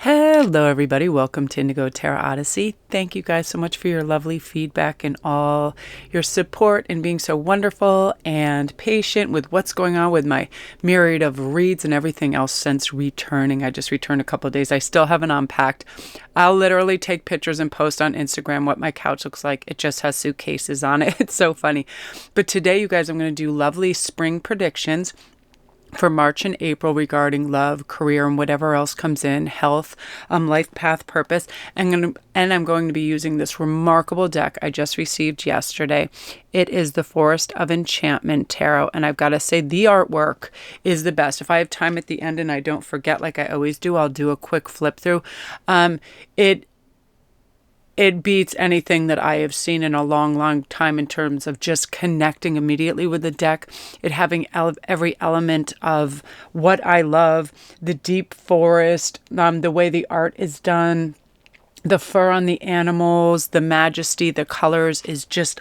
Hello, everybody. Welcome to Indigo Tarot Odyssey. Thank you guys so much for your lovely feedback and all your support and being so wonderful and patient with what's going on with my myriad of reads and everything else since returning. I just returned a couple of days. I still haven't unpacked. I'll literally take pictures and post on Instagram what my couch looks like. It just has suitcases on it. It's so funny. But today, you guys, I'm going to do lovely spring predictions for March and April regarding love, career, and whatever else comes in, health, life path, purpose. And I'm going to be using this remarkable deck I just received yesterday. It is the Forest of Enchantment Tarot. And I've got to say, the artwork is the best. If I have time at the end and I don't forget like I always do, I'll do a quick flip through. It beats anything that I have seen in a long, long time in terms of just connecting immediately with the deck. It having every element of what I love, the deep forest, the way the art is done, the fur on the animals, the majesty, the colors is just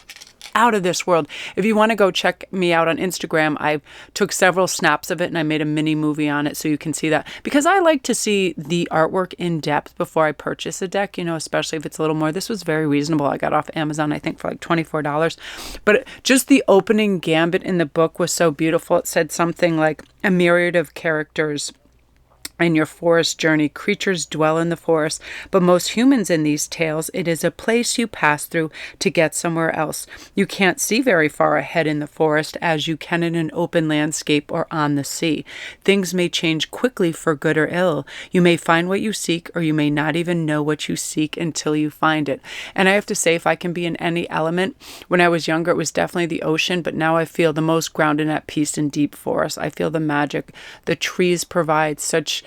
out of this world. If you want to go check me out on Instagram, I took several snaps of it and I made a mini movie on it so you can see that. Because I like to see the artwork in depth before I purchase a deck, especially if it's a little more. This was very reasonable. I got off Amazon, I think, for like $24. But just the opening gambit in the book was so beautiful. It said something like, a myriad of characters in your forest journey. Creatures dwell in the forest, but most humans in these tales, it is a place you pass through to get somewhere else. You can't see very far ahead in the forest as you can in an open landscape or on the sea. Things may change quickly for good or ill. You may find what you seek, or you may not even know what you seek until you find it. And I have to say, if I can be in any element, when I was younger, it was definitely the ocean, but now I feel the most grounded and at peace in deep forest. I feel the magic. The trees provide such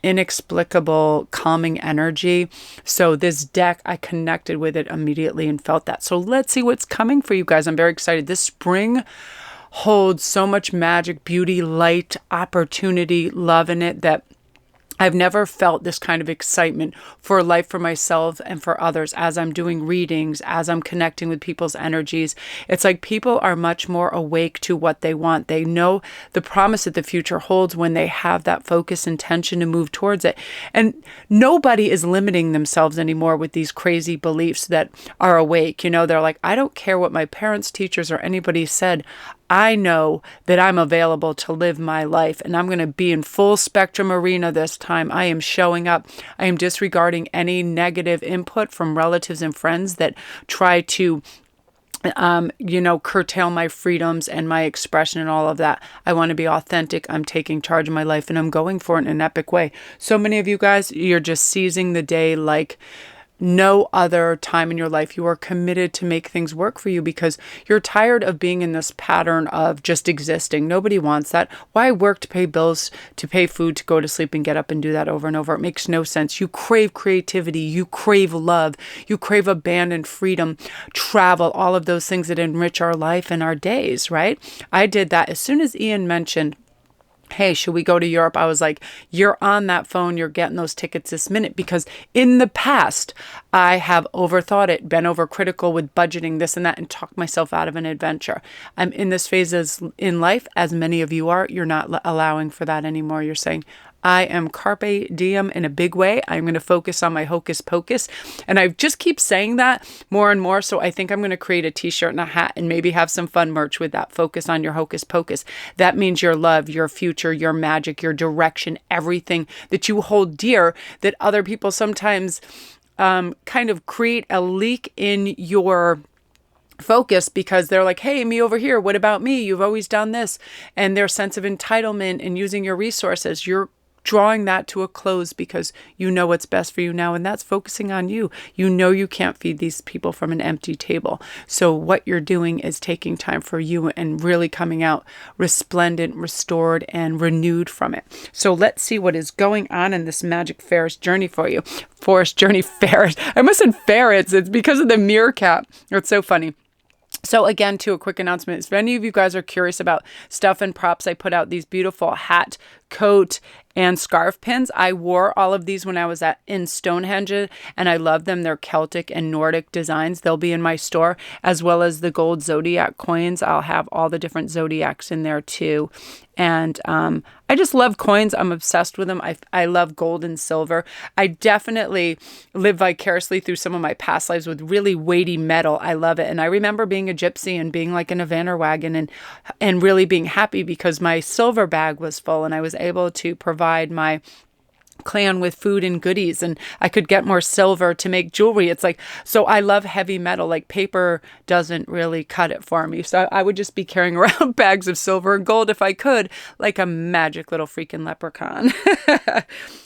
inexplicable calming energy. So this deck, I connected with it immediately and felt that. So let's see what's coming for you guys. I'm very excited. This spring holds so much magic, beauty, light, opportunity, love in it that I've never felt this kind of excitement for life, for myself and for others as I'm doing readings, as I'm connecting with people's energies. It's like people are much more awake to what they want. They know the promise that the future holds when they have that focus, intention to move towards it. And nobody is limiting themselves anymore with these crazy beliefs that are awake. They're like, I don't care what my parents, teachers, or anybody said. I know that I'm available to live my life, and I'm going to be in full spectrum arena this time. I am showing up. I am disregarding any negative input from relatives and friends that try to curtail my freedoms and my expression and all of that. I want to be authentic. I'm taking charge of my life, and I'm going for it in an epic way. So many of you guys, you're just seizing the day like no other time in your life. You are committed to make things work for you because you're tired of being in this pattern of just existing. Nobody wants that. Why work to pay bills, to pay food, to go to sleep and get up and do that over and over? It makes no sense. You crave creativity. You crave love. You crave abandon, freedom, travel, all of those things that enrich our life and our days, right? I did that as soon as Ian mentioned, hey, should we go to Europe? I was like, you're on that phone. You're getting those tickets this minute. Because in the past, I have overthought it, been overcritical with budgeting this and that, and talked myself out of an adventure. I'm in this phase in life, as many of you are. You're not allowing for that anymore. You're saying, I am carpe diem in a big way. I'm going to focus on my hocus pocus. And I just keep saying that more and more. So I think I'm going to create a t-shirt and a hat and maybe have some fun merch with that. Focus on your hocus pocus. That means your love, your future, your magic, your direction, everything that you hold dear that other people sometimes kind of create a leak in your focus because they're like, hey, me over here. What about me? You've always done this. And their sense of entitlement and using your resources, you're drawing that to a close because you know what's best for you now, and that's focusing on you. You know you can't feed these people from an empty table. So what you're doing is taking time for you and really coming out resplendent, restored, and renewed from it. So let's see what is going on in this magic forest journey for you. Forest journey ferret. I almost said ferrets. It's because of the meerkat. It's so funny. So again, too, a quick announcement. If any of you guys are curious about stuff and props, I put out these beautiful hat, coat, and scarf pins. I wore all of these when I was in Stonehenge, and I love them. They're Celtic and Nordic designs. They'll be in my store, as well as the gold zodiac coins. I'll have all the different zodiacs in there too. And I just love coins. I'm obsessed with them. I love gold and silver. I definitely live vicariously through some of my past lives with really weighty metal. I love it. And I remember being a gypsy and being like in a Vanner wagon and really being happy because my silver bag was full and I was able to provide my clan with food and goodies, and I could get more silver to make jewelry. It's like, so I love heavy metal. Like paper doesn't really cut it for me. So I would just be carrying around bags of silver and gold if I could, like a magic little freaking leprechaun.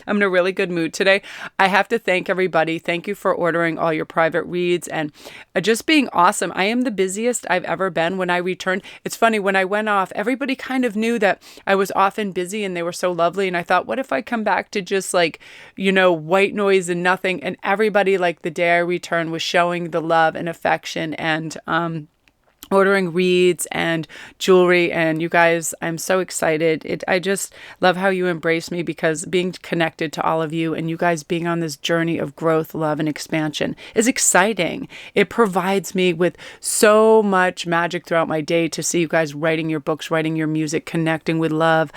I'm in a really good mood today. I have to thank everybody. Thank you for ordering all your private reads and just being awesome. I am the busiest I've ever been when I returned. It's funny, when I went off, everybody kind of knew that I was often busy and they were so lovely. And I thought, what if I come back to just like, white noise and nothing? And everybody, like the day I returned, was showing the love and affection and ordering reads and jewelry. And you guys, I'm so excited. I just love how you embrace me, because being connected to all of you and you guys being on this journey of growth, love, and expansion is exciting. It provides me with so much magic throughout my day to see you guys writing your books, writing your music, connecting with love,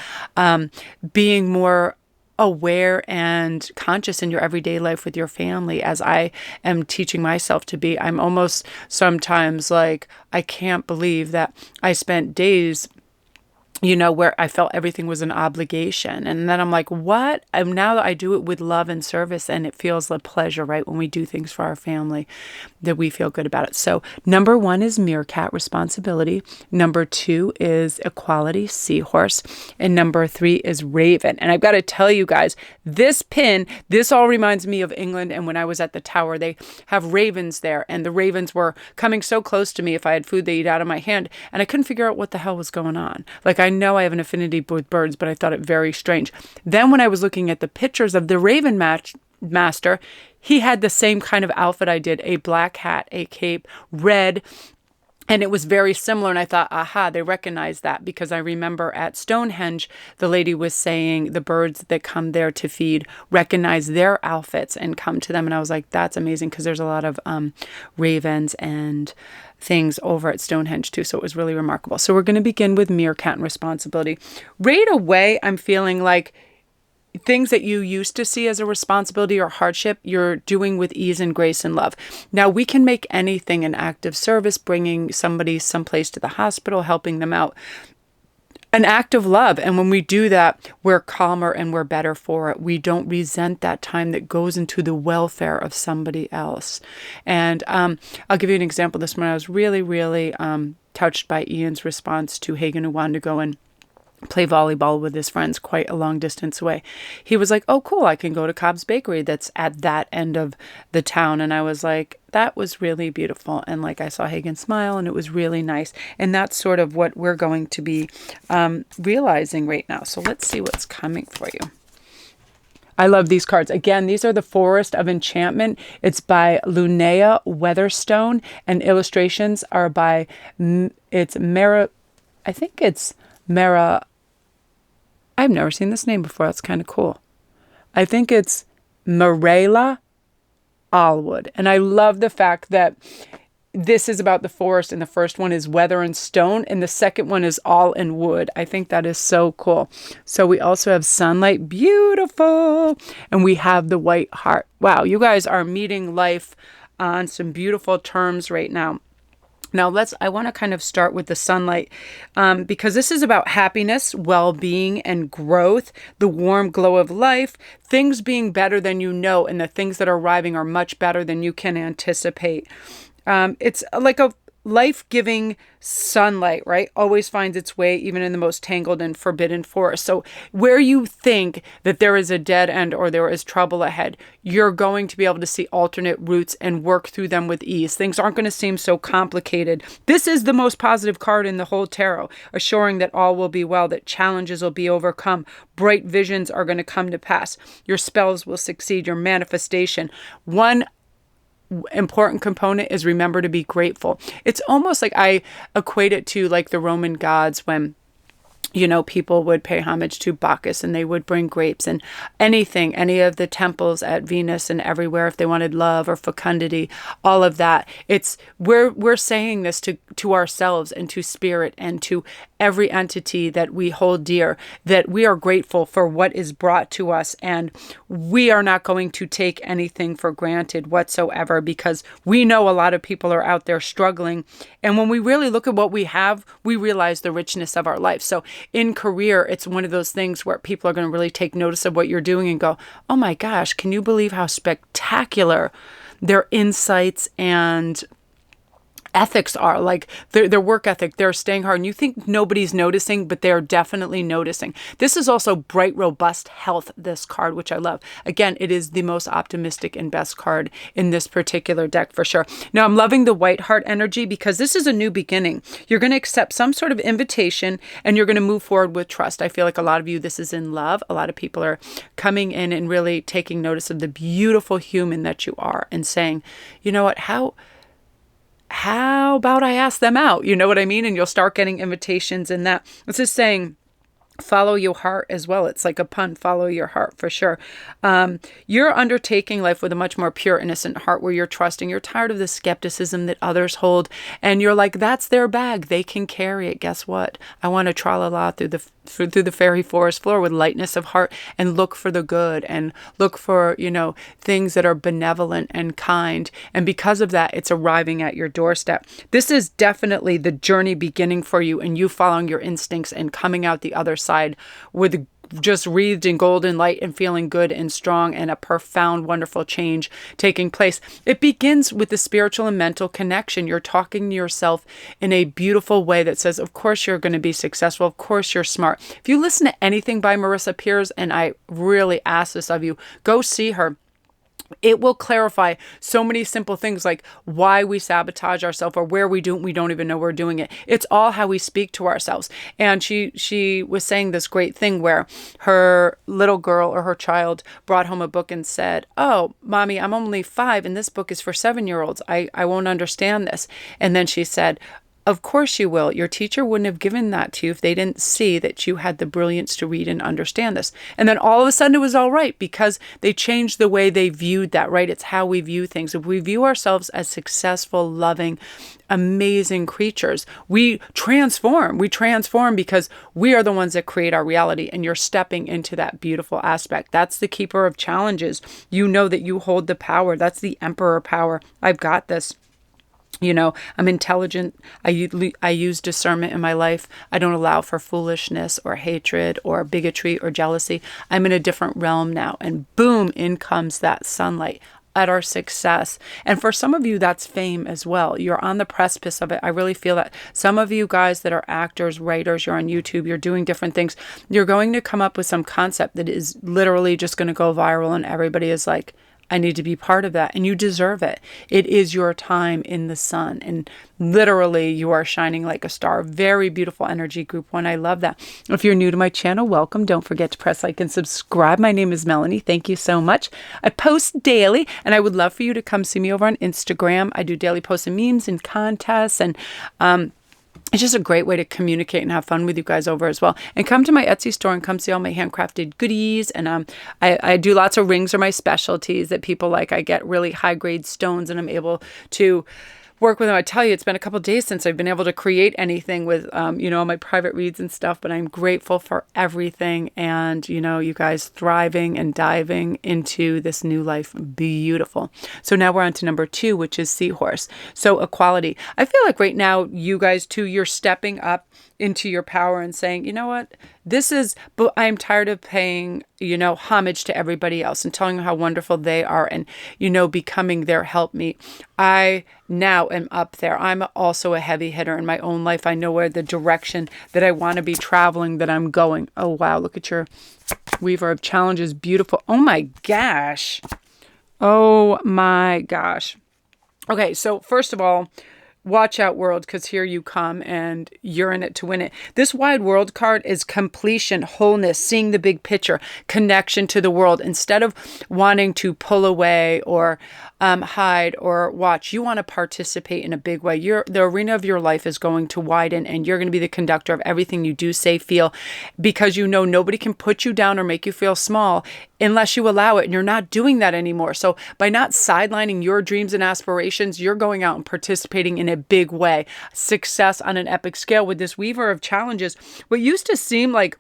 being more aware and conscious in your everyday life with your family, as I am teaching myself to be. I'm almost sometimes like, I can't believe that I spent days where I felt everything was an obligation. And then I'm like, what? Now that I do it with love and service, and it feels like pleasure, right? When we do things for our family, that we feel good about it. So number 1 is meerkat, responsibility. Number 2 is equality, seahorse. And number 3 is raven. And I've got to tell you guys, this pin, this all reminds me of England. And when I was at the tower, they have ravens there. And the ravens were coming so close to me. If I had food, they eat out of my hand. And I couldn't figure out what the hell was going on. Like, I know I have an affinity with birds, but I thought it very strange. Then when I was looking at the pictures of the Raven Master, he had the same kind of outfit I did, a black hat, a cape, red, and it was very similar. And I thought, aha, they recognize that, because I remember at Stonehenge, the lady was saying the birds that come there to feed recognize their outfits and come to them. And I was like, that's amazing, because there's a lot of ravens and things over at Stonehenge too. So it was really remarkable. So we're going to begin with meerkat and responsibility. Right away, I'm feeling like things that you used to see as a responsibility or hardship, you're doing with ease and grace and love. Now, we can make anything an act of service, bringing somebody someplace to the hospital, helping them out, an act of love. And when we do that, we're calmer and we're better for it. We don't resent that time that goes into the welfare of somebody else. And I'll give you an example. This morning, I was really, really touched by Ian's response to Hagen, who wanted to go and play volleyball with his friends quite a long distance away. He was like, oh, cool, I can go to Cobb's Bakery that's at that end of the town. And I was like, that was really beautiful. And like, I saw Hagen smile, and it was really nice. And that's sort of what we're going to be realizing right now. So let's see what's coming for you. I love these cards. Again, these are the Forest of Enchantment. It's by Lunea Weatherstone, and illustrations are by, it's Mara, I think it's Mara, I've never seen this name before. That's kind of cool. I think it's Marela Allwood. And I love the fact that this is about the forest, and the first one is weather and stone, and the second one is all in wood. I think that is so cool. So we also have sunlight, beautiful, and we have the white heart. Wow, you guys are meeting life on some beautiful terms right now. Now I want to kind of start with the sunlight, because this is about happiness, well-being, and growth, the warm glow of life, things being better than you know, and the things that are arriving are much better than you can anticipate. It's like a life-giving sunlight, right? Always finds its way even in the most tangled and forbidden forest. So where you think that there is a dead end or there is trouble ahead, you're going to be able to see alternate routes and work through them with ease. Things aren't going to seem so complicated. This is the most positive card in the whole tarot, assuring that all will be well, that challenges will be overcome, bright visions are going to come to pass, your spells will succeed, your manifestation. One important component is remember to be grateful. It's almost like I equate it to like the Roman gods when People would pay homage to Bacchus, and they would bring grapes and anything, any of the temples at Venus and everywhere, if they wanted love or fecundity, all of that. We're saying this to ourselves and to spirit and to every entity that we hold dear, that we are grateful for what is brought to us, and we are not going to take anything for granted whatsoever, because we know a lot of people are out there struggling. And when we really look at what we have, we realize the richness of our life. So in career, it's one of those things where people are going to really take notice of what you're doing and go, oh my gosh, can you believe how spectacular their insights and ethics are, like their work ethic, they're staying hard. And you think nobody's noticing, but they're definitely noticing. This is also bright, robust health, this card, which I love. Again, it is the most optimistic and best card in this particular deck for sure. Now, I'm loving the white heart energy because this is a new beginning. You're going to accept some sort of invitation and you're going to move forward with trust. I feel like a lot of you, this is in love. A lot of people are coming in and really taking notice of the beautiful human that you are and saying, you know what, how about I ask them out? You know what I mean? And you'll start getting invitations in that. It's just saying, follow your heart as well. It's like a pun, follow your heart for sure. You're undertaking life with a much more pure, innocent heart where you're trusting. You're tired of the skepticism that others hold. And you're like, that's their bag. They can carry it. Guess what? I want to tra-la-la through the fairy forest floor with lightness of heart and look for the good and look for, things that are benevolent and kind. And because of that, it's arriving at your doorstep. This is definitely the journey beginning for you and you following your instincts and coming out the other side with just wreathed in golden light and feeling good and strong and a profound, wonderful change taking place. It begins with the spiritual and mental connection. You're talking to yourself in a beautiful way that says, of course you're going to be successful. Of course you're smart. If you listen to anything by Marissa Peers, and I really ask this of you, go see her. It will clarify so many simple things like why we sabotage ourselves or where we don't even know we're doing it. It's all how we speak to ourselves. And she was saying this great thing where her little girl or her child brought home a book and said, oh, mommy, I'm only 5 and this book is for 7-year-olds. I won't understand this. And then she said, of course you will. Your teacher wouldn't have given that to you if they didn't see that you had the brilliance to read and understand this. And then all of a sudden it was all right because they changed the way they viewed that, right? It's how we view things. If we view ourselves as successful, loving, amazing creatures, we transform. We transform because we are the ones that create our reality, and you're stepping into that beautiful aspect. That's the keeper of challenges. You know that you hold the power. That's the emperor power. I've got this. I'm intelligent. I use discernment in my life. I don't allow for foolishness or hatred or bigotry or jealousy. I'm in a different realm now. And boom, in comes that sunlight at our success. And for some of you, that's fame as well. You're on the precipice of it. I really feel that some of you guys that are actors, writers, you're on YouTube, you're doing different things. You're going to come up with some concept that is literally just going to go viral. And everybody is like, I need to be part of that. And you deserve it. It is your time in the sun. And literally you are shining like a star. Very beautiful energy, group 1. I love that. If you're new to my channel, welcome. Don't forget to press like and subscribe. My name is Melanie. Thank you so much. I post daily and I would love for you to come see me over on Instagram. I do daily posts and memes and contests and, it's just a great way to communicate and have fun with you guys over as well. And come to my Etsy store and come see all my handcrafted goodies. And I do lots of rings are my specialties that people like. I get really high grade stones and I'm able to work with them. I tell you, it's been a couple of days since I've been able to create anything with, my private reads and stuff, but I'm grateful for everything. And, you guys thriving and diving into this new life. Beautiful. So now we're on to number 2, which is Seahorse. So equality. I feel like right now, you guys too, you're stepping up into your power and saying, you know what, but I'm tired of paying, homage to everybody else and telling them how wonderful they are and, becoming their helpmeet. I now am up there. I'm also a heavy hitter in my own life. I know where the direction that I want to be traveling, that I'm going. Oh, wow. Look at your Weaver of Challenges. Beautiful. Oh my gosh. Oh my gosh. Okay. So first of all, watch out, world, because here you come and you're in it to win it. This wide world card is completion, wholeness, seeing the big picture, connection to the world. Instead of wanting to pull away or hide or watch, you want to participate in a big way. The arena of your life is going to widen, and you're going to be the conductor of everything you do, say, feel, because you know nobody can put you down or make you feel small unless you allow it. And you're not doing that anymore. So by not sidelining your dreams and aspirations, you're going out and participating in a big way. Success on an epic scale with this weaver of challenges. What used to seem like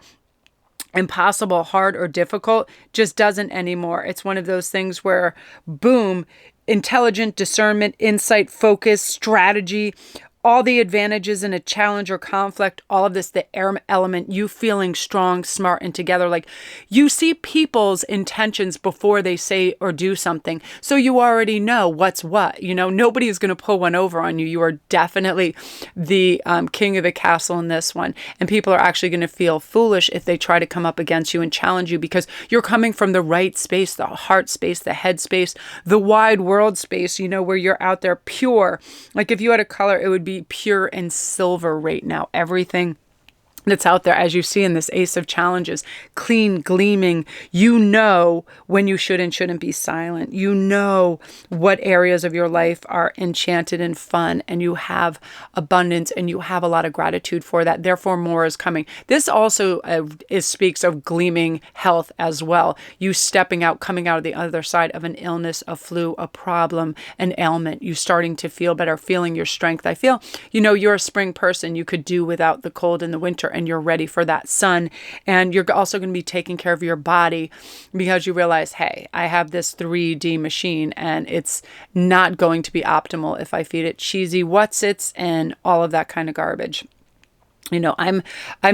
impossible, hard, or difficult just doesn't anymore. It's one of those things where, boom, intelligent discernment, insight, focus, strategy, all the advantages in a challenge or conflict, all of this, the air element, you feeling strong, smart, and together. Like, you see people's intentions before they say or do something. So you already know what's what. You know, nobody is going to pull one over on you. You are definitely the king of the castle in this one. And people are actually going to feel foolish if they try to come up against you and challenge you, because you're coming from the right space, the heart space, the head space, the wide world space, you know, where you're out there pure. Like, if you had a color, it would be pure and silver right now. Everything that's out there, as you see in this Ace of Challenges, clean, gleaming. You know when you should and shouldn't be silent. You know what areas of your life are enchanted and fun, and you have abundance, and you have a lot of gratitude for that. Therefore, more is coming. This also speaks of gleaming health as well. You stepping out, coming out of the other side of an illness, a flu, a problem, an ailment. You starting to feel better, feeling your strength. I feel, you know, you're a spring person. You could do without the cold and the winter, and you're ready for that sun. And you're also going to be taking care of your body, because you realize, hey, I have this 3D machine and it's not going to be optimal if I feed it cheesy what's-its and all of that kind of garbage. You know, I'm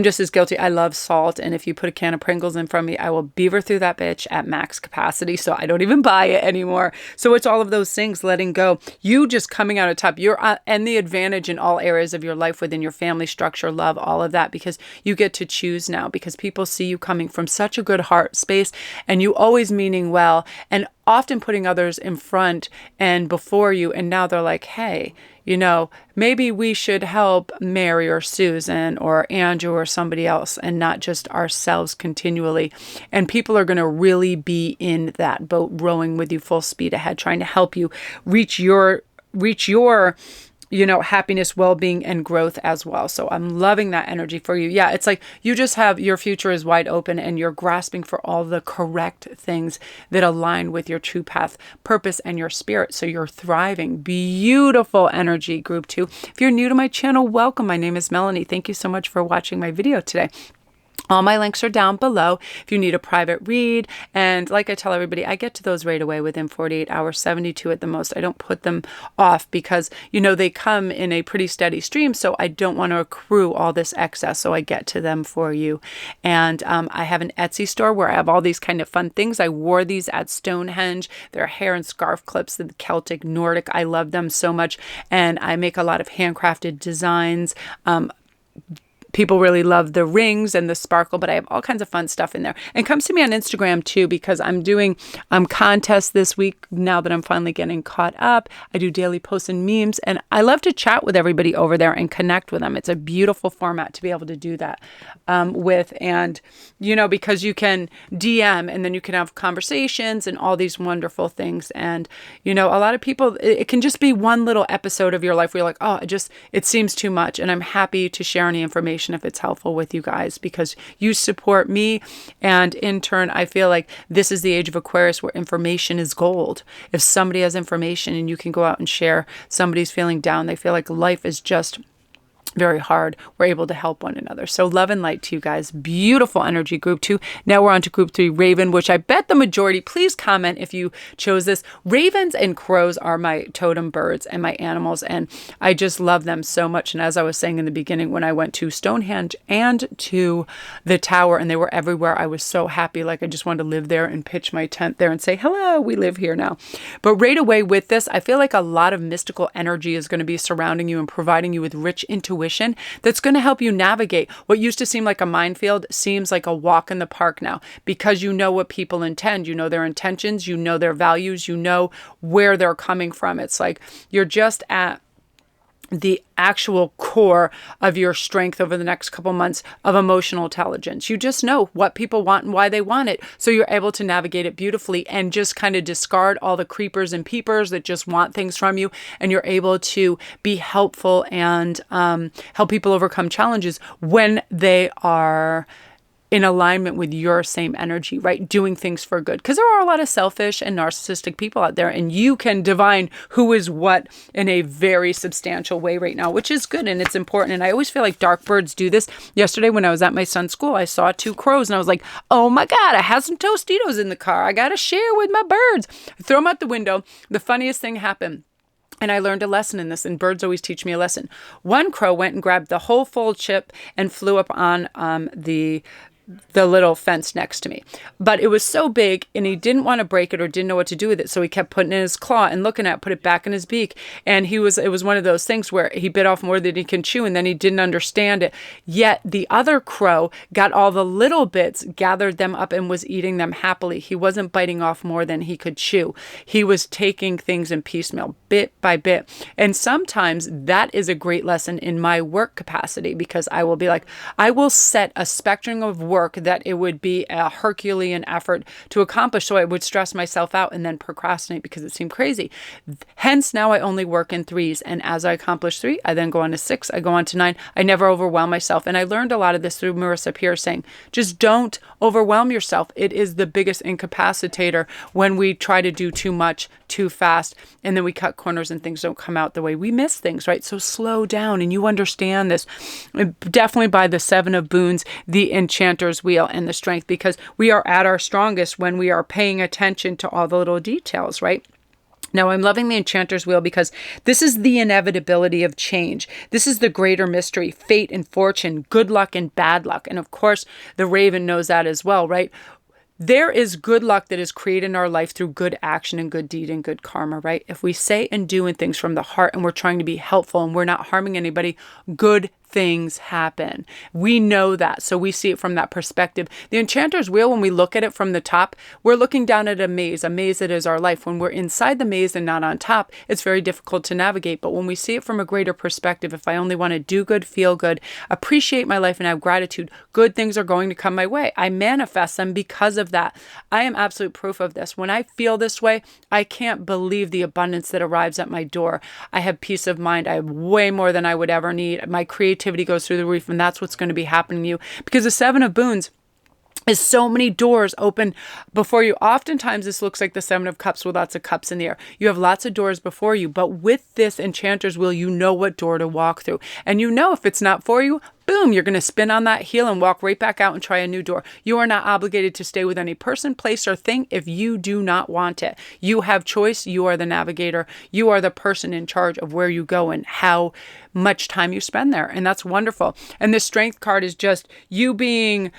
just as guilty. I love salt. And if you put a can of Pringles in front of me, I will beaver through that bitch at max capacity. So I don't even buy it anymore. So it's all of those things, letting go. You just coming out of top. You're and the advantage in all areas of your life, within your family structure, love, all of that, because you get to choose now, because people see you coming from such a good heart space, and you always meaning well, and often putting others in front and before you. And now they're like, hey, you know, maybe we should help Mary or Susan or Andrew or somebody else, and not just ourselves continually. And people are going to really be in that boat, rowing with you full speed ahead, trying to help you reach your you know, happiness, well-being, and growth as well. So I'm loving that energy for you. Yeah, it's like you just have, your future is wide open, and you're grasping for all the correct things that align with your true path, purpose, and your spirit. So you're thriving. Beautiful energy, group 2. If you're new to my channel, welcome. My name is Melanie. Thank you so much for watching my video today. All my links are down below if you need a private read. And like I tell everybody, I get to those right away within 48 hours, 72 at the most. I don't put them off, because, you know, they come in a pretty steady stream. So I don't want to accrue all this excess. So I get to them for you. And I have an Etsy store where I have all these kind of fun things. I wore these at Stonehenge. They're hair and scarf clips, the Celtic, Nordic. I love them so much. And I make a lot of handcrafted designs. People really love the rings and the sparkle, but I have all kinds of fun stuff in there. And come see me on Instagram too, because I'm doing contests this week now that I'm finally getting caught up. I do daily posts and memes, and I love to chat with everybody over there and connect with them. It's a beautiful format to be able to do that with. And, you know, because you can DM and then you can have conversations and all these wonderful things. And, you know, a lot of people, it can just be one little episode of your life where you're like, oh, it seems too much. And I'm happy to share any information if it's helpful with you guys, because you support me, and in turn I feel like this is the age of Aquarius, where information is gold. If somebody has information and you can go out and share, somebody's feeling down, they feel like life is just very hard, we're able to help one another. So love and light to you guys. Beautiful energy, group 2. Now we're on to group 3, Raven, which I bet the majority, please comment if you chose this. Ravens and crows are my totem birds and my animals, and I just love them so much. And as I was saying in the beginning, when I went to Stonehenge and to the tower, and they were everywhere, I was so happy. Like, I just wanted to live there and pitch my tent there and say, hello, we live here now. But right away with this, I feel like a lot of mystical energy is going to be surrounding you and providing you with rich intuition that's going to help you navigate what used to seem like a minefield, seems like a walk in the park now, because you know what people intend, you know their intentions, you know their values, you know where they're coming from. It's like you're just at the actual core of your strength over the next couple months of emotional intelligence. You just know what people want and why they want it. So you're able to navigate it beautifully and just kind of discard all the creepers and peepers that just want things from you. And you're able to be helpful and help people overcome challenges when they are in alignment with your same energy, right? Doing things for good. Because there are a lot of selfish and narcissistic people out there, and you can divine who is what in a very substantial way right now, which is good and it's important. And I always feel like dark birds do this. Yesterday when I was at my son's school, I saw 2 crows and I was like, oh my God, I have some Tostitos in the car. I got to share with my birds. I throw them out the window. The funniest thing happened. And I learned a lesson in this, and birds always teach me a lesson. One crow went and grabbed the whole full chip and flew up on the little fence next to me. But it was so big and he didn't want to break it or didn't know what to do with it. So he kept putting it in his claw and looking at it, put it back in his beak. And it was one of those things where he bit off more than he can chew and then he didn't understand it. Yet the other crow got all the little bits, gathered them up and was eating them happily. He wasn't biting off more than he could chew. He was taking things in piecemeal, bit by bit. And sometimes that is a great lesson in my work capacity, because I will be like, I will set a spectrum of work that it would be a Herculean effort to accomplish, so I would stress myself out and then procrastinate because it seemed crazy. Hence, now I only work in 3s, and as I accomplish 3, I then go on to 6, I go on to 9. I never overwhelm myself, and I learned a lot of this through Marissa Peer saying, just don't overwhelm yourself. It is the biggest incapacitator when we try to do too much too fast, and then we cut corners and things don't come out the way we miss things, right? So slow down, and you understand this. Definitely by the 7 of Boons, the Enchanter's Wheel, and the Strength, because we are at our strongest when we are paying attention to all the little details, right? Now, I'm loving the Enchanter's Wheel because this is the inevitability of change. This is the greater mystery, fate and fortune, good luck and bad luck. And of course, the Raven knows that as well, right? There is good luck that is created in our life through good action and good deed and good karma, right? If we say and do things from the heart and we're trying to be helpful and we're not harming anybody, good things happen. We know that, so we see it from that perspective. The Enchanter's Wheel, when we look at it from the top, we're looking down at a maze that is our life. When we're inside the maze and not on top, it's very difficult to navigate. But when we see it from a greater perspective, if I only want to do good, feel good, appreciate my life, and have gratitude, good things are going to come my way. I manifest them because of that. I am absolute proof of this. When I feel this way, I can't believe the abundance that arrives at my door. I have peace of mind. I have way more than I would ever need. My creativity goes through the roof, and that's what's going to be happening to you, because the 7 of Boons is so many doors open before you. Oftentimes this looks like the 7 of Cups with lots of cups in the air. You have lots of doors before you, but with this Enchanter's Wheel, you know what door to walk through. And you know if it's not for you, boom, you're going to spin on that heel and walk right back out and try a new door. You are not obligated to stay with any person, place, or thing if you do not want it. You have choice. You are the navigator. You are the person in charge of where you go and how much time you spend there. And that's wonderful. And this Strength card is just you being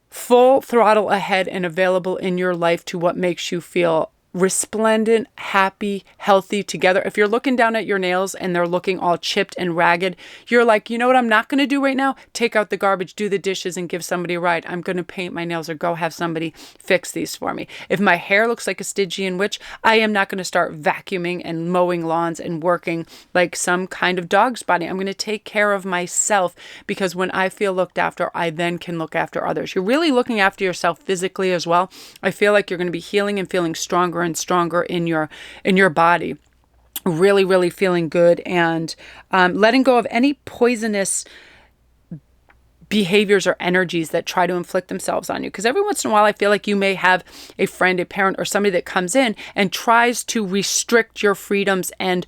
full throttle ahead and available in your life to what makes you feel resplendent, happy, healthy together. If you're looking down at your nails and they're looking all chipped and ragged, you're like, you know what I'm not going to do right now? Take out the garbage, do the dishes, and give somebody a ride. I'm going to paint my nails or go have somebody fix these for me. If my hair looks like a Stygian witch, I am not going to start vacuuming and mowing lawns and working like some kind of dog's body. I'm going to take care of myself, because when I feel looked after, I then can look after others. You're really looking after yourself physically as well. I feel like you're going to be healing and feeling stronger and stronger in your body, really feeling good, and letting go of any poisonous behaviors or energies that try to inflict themselves on you. Because every once in a while, I feel like you may have a friend, a parent, or somebody that comes in and tries to restrict your freedoms and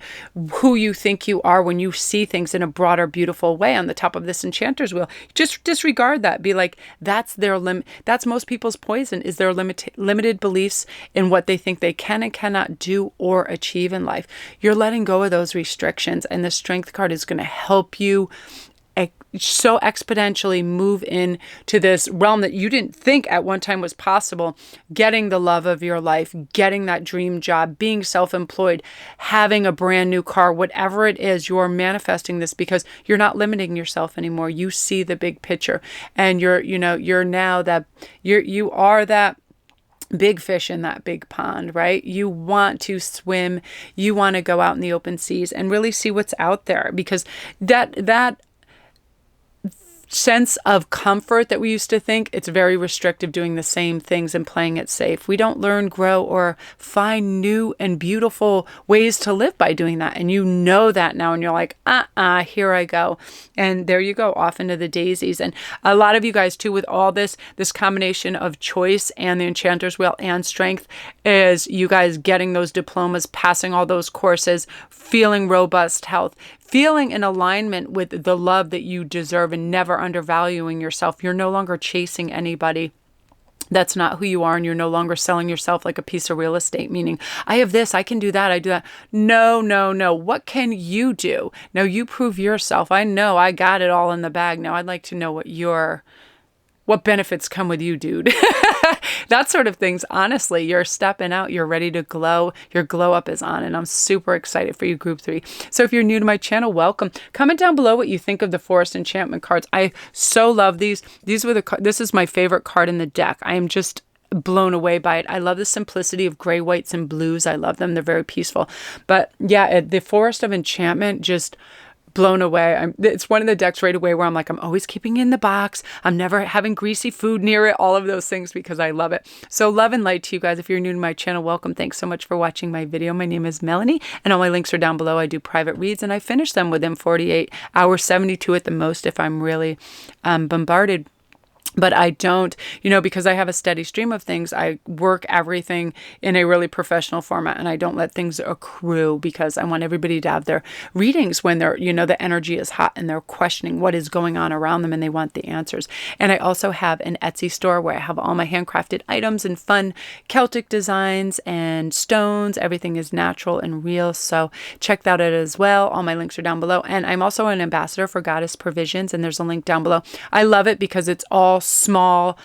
who you think you are when you see things in a broader, beautiful way on the top of this Enchanter's Wheel. Just disregard that. Be like, that's their limit. That's most people's poison, is their limited beliefs in what they think they can and cannot do or achieve in life. You're letting go of those restrictions, and the Strength card is going to help you so exponentially move into this realm that you didn't think at one time was possible. Getting the love of your life, getting that dream job, being self-employed, having a brand new car, whatever it is, you're manifesting this because you're not limiting yourself anymore. You see the big picture, and you are that big fish in that big pond, right? You want to swim, you want to go out in the open seas and really see what's out there, because that sense of comfort that we used to think, it's very restrictive, doing the same things and playing it safe. We don't learn, grow, or find new and beautiful ways to live by doing that. And you know that now, and you're like, here I go. And there you go, off into the daisies. And a lot of you guys too, with all this combination of choice and the Enchanter's Wheel and strength, is you guys getting those diplomas, passing all those courses, feeling robust health, feeling in alignment with the love that you deserve, and never undervaluing yourself. You're no longer chasing anybody. That's not who you are, and you're no longer selling yourself like a piece of real estate, meaning, I have this, I can do that, I do that. No, no, no. What can you do? Now you prove yourself. I know I got it all in the bag. Now I'd like to know what benefits come with you, dude. That sort of things. Honestly, you're stepping out. You're ready to glow. Your glow up is on, and I'm super excited for you, Group 3. So if you're new to my channel, welcome. Comment down below what you think of the Forest Enchantment cards. I so love these. This is my favorite card in the deck. I am just blown away by it. I love the simplicity of gray, whites, and blues. I love them. They're very peaceful. But yeah, the Forest of Enchantment, just blown away. It's one of the decks right away where I'm like, I'm always keeping it in the box. I'm never having greasy food near it. All of those things, because I love it. So love and light to you guys. If you're new to my channel, welcome. Thanks so much for watching my video. My name is Melanie, and all my links are down below. I do private reads, and I finish them within 48 hours, 72 at the most if I'm really bombarded. But I don't, because I have a steady stream of things, I work everything in a really professional format, and I don't let things accrue, because I want everybody to have their readings when they're, the energy is hot and they're questioning what is going on around them and they want the answers. And I also have an Etsy store where I have all my handcrafted items and fun Celtic designs and stones. Everything is natural and real. So check that out as well. All my links are down below. And I'm also an ambassador for Goddess Provisions, and there's a link down below. I love it because it's all small,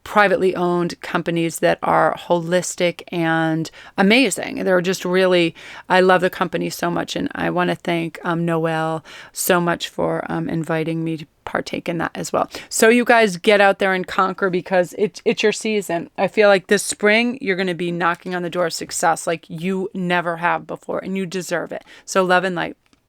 privately owned companies that are holistic and amazing. They're just really, I love the company so much, and I want to thank Noelle so much for inviting me to partake in that as well. So you guys get out there and conquer, because it's your season. I feel like this spring you're going to be knocking on the door of success like you never have before, and you deserve it. So love and light.